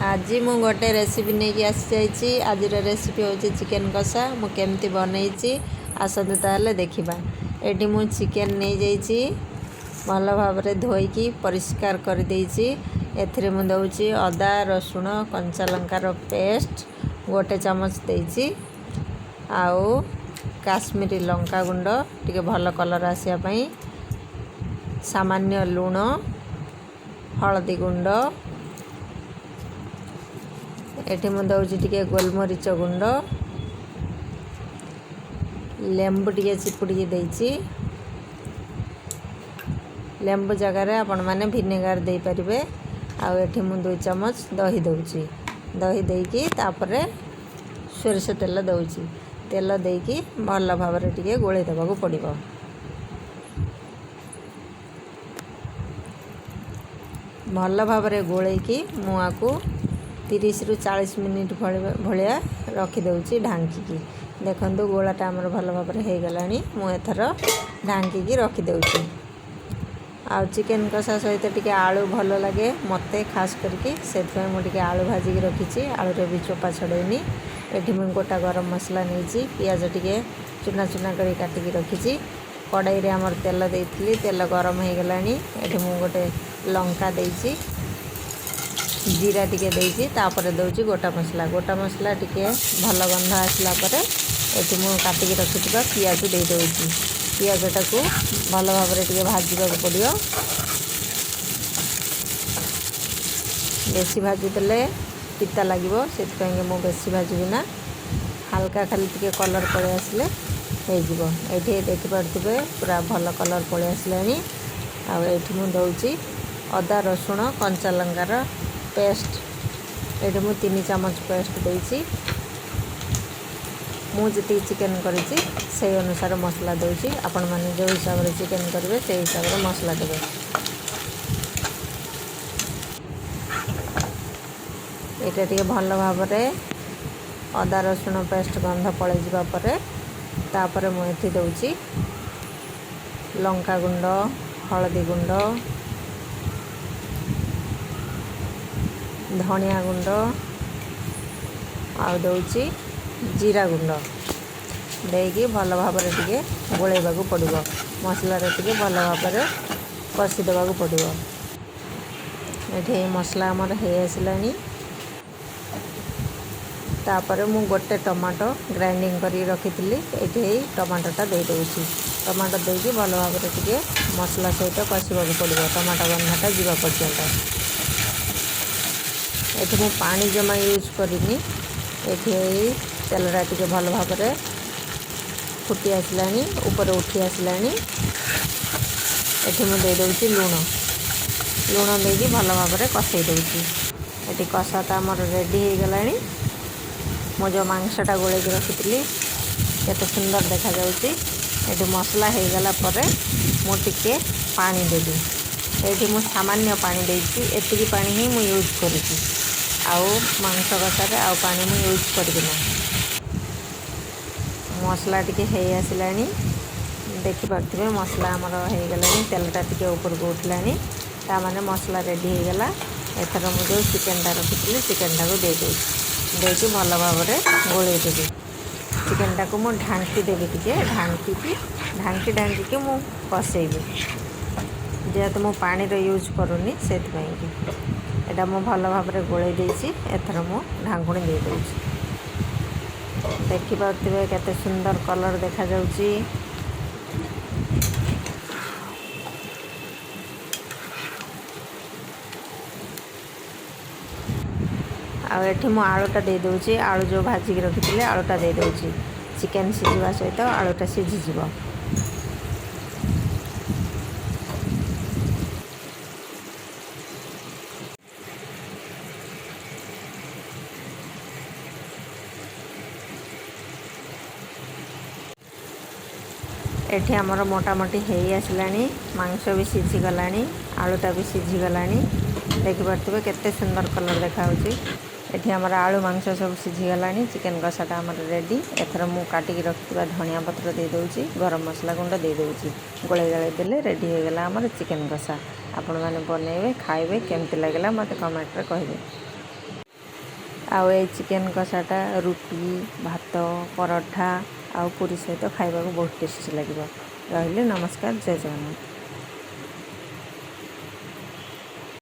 आज मु गोटे रेसिपी नहीं कि आसी जाइए। आज रेसिपी हूँ चिकेन कषा। मु केमती बनई आसतु ताले देखा। ये मु चिकेन नहीं जाइए भल भाव धोईकी परिष्कार कर देइछि। एथिरे मु दउछि अदा रसुण कंचा लंकार पेस्ट गोटे चमच देइछि आउ काश्मीरी लंका गुंड टिके भल कलर आसिया पई सामान्य लूण हलदी गुंड एठी मु दउछि टिके गोलमरीच गुंड लेंबू टिके चिपुड़ी देइछि। लेंबू जगार आपण माने विनेगार दे परिबे। आ एठी मु 2 चम्मच दही दउछि। दही देकी तापरे सोरिष तेल दउछि। तेल देकी भल भाव रे टिके गोळे देबाकू पड़िबो। भल भाव रे गोळेकी मु आकू 30 रु 40 मिनिट भलिया रखी दउछि ढांकी। देखंतु गोलाटा हमर भल भाव रे हे गलानी। मु एथर ढांकी रखी दउछि। आ चिकेन कषा सहित टिके आलू भल लगे मते खास करके से मु टिके आलू भाजी की रखी। आलू रे भी चोपा छड़ेनी। एठी मु गोटा गरम मसला नहीं पियाज टिके चुना चुना करी काटिकी रखी। कड़ाई रे हमर तेल देइथिली। तेल गरम हो गलानी। एठी मु गोटे लंका देइछि जीरा टिके देइछि। तापर दउछि गोटा मसला टिके भल गंध आसला परे एठी मु काटिकी रखिथिबा पियाज दे दउछि। पियाजटा को भल भाव रे टिके भाजीबा पड़ियो। बेसी भाजी देले पिता लागिबो सेति मु बेसी भाजीबी ना। हल्का खाली टिके कलर पड़े आसले हो जिवो। एठी देखि पारथिबे पूरा भल कलर पड़े आसलानी। आ एठी मु दउछि अदा रसुण कंचा लंकार पेस्ट। एठी मु 3 चम्मच पेस्ट देइछि। मु जति चिकेन करिछि से अनुसार मसला दउछि। आपण माने जो हिसाब रे चिकेन करिवे से हिसाब रे मसला देबे। एटा टिके भल भाव रे अदा रसुण पेस्ट गंध पड़े जिबा परे तापरे मु एठी दउछि लंका गुंड हलदी गुंड धनिया गुंड आ दउछि जीरा गुंड देकी भल भाव रे टिके गोळेबा को पड़िबो। मसला रे टिके भल भाव रे कसी देबा को पड़िबो। एठी मसला हमर हे आसलानी। तापर मु गोटे टमाटो ग्राइंडिंग करी रखिथिली। एठी टमाटोटा दे दउछि। टमाटो देकी भल भाव रे टिके मसला सहित कसीबा को पड़िबो टमाटो गंधाटा जीवा पर्यंत। एठी मु पानी जमा यूज करिनी। एठी तेलरा टिके भल भाव रे फुटी आसलानी ऊपर उठी आसलानी। एठी मु दे दउछि लूण देकी भल भाव रे कसई दउछि। एठी कषाटा हमर रेडी हो गलानी। मो जो मांसटा गोले की रखिथिली केते सुंदर देखा जाउछि। एठी मसला हो गला परे मु टिके पानी देबी। एठी मु सामान्य पानी देइछि। एतिकी पानी ही मु यूज करिछि। आउ मांस कषारे आउ पानी मु यूज करबी ना। मसला टिके हे आसलानी। देखि पारथिबे मसला हमर हे गलानी। तेलटा टिके ऊपर को उठलानी। ता माने मसला रेडी हो गला। एथर मु जो चिकेनटा रखिथिली चिकेनटा को दे दउछि। देकी भल भाव रे गोळे देबी। चिकेनटा को मु ढांकी देबी टिके ढांकी के मु कसेबी। जेहेतु मु पानी रो यूज करूनी सेति पई कि एटा मु भल भाव रे गोळे देइछि। एथर मु ढांकुणी दे दउछि। देखि पारथिबे केते सुंदर कलर देखा जाउछि। आ एठी मु आलूटा दे दउछि। आलू जो भाजी की रखिथिले आलूटा दे दउछि। चिकेन सिझिबा सहित आलूटा सिझि जिवो। एठी हमर मोटामोटी हे आसलानी। मांस भी सिझी गलानी आलूटा भी सिझी गलानी। देखि पारथिबे केते सुंदर कलर देखा होछि। एठी हमर आलू मांस सब सिझी गलानी। चिकेन कषाटा हमर रेडी। एथर मु काटी की रखिबा धनिया पत्र दे दउछि। गरम मसला गुंड दे दउछि। गोळे गाळे देले रेडी हो गला हमर चिकेन कषा। आपण माने बनेइबे खाइबे केमति लागला मते कमेंट रे कहिबे। ଆଉ ଏଇ ଚିକେନ୍ କଷାଟା ରୁଟି, ଭାତ, ପରଠା ଆଉ ପୁରୀ ସହିତ ଖାଇବାକୁ ବହୁତ ଟେଷ୍ଟି ଲାଗିବ। ରହିଲି, ନମସ୍କାର, ଜୟ ଜଗନ୍ନାଥ।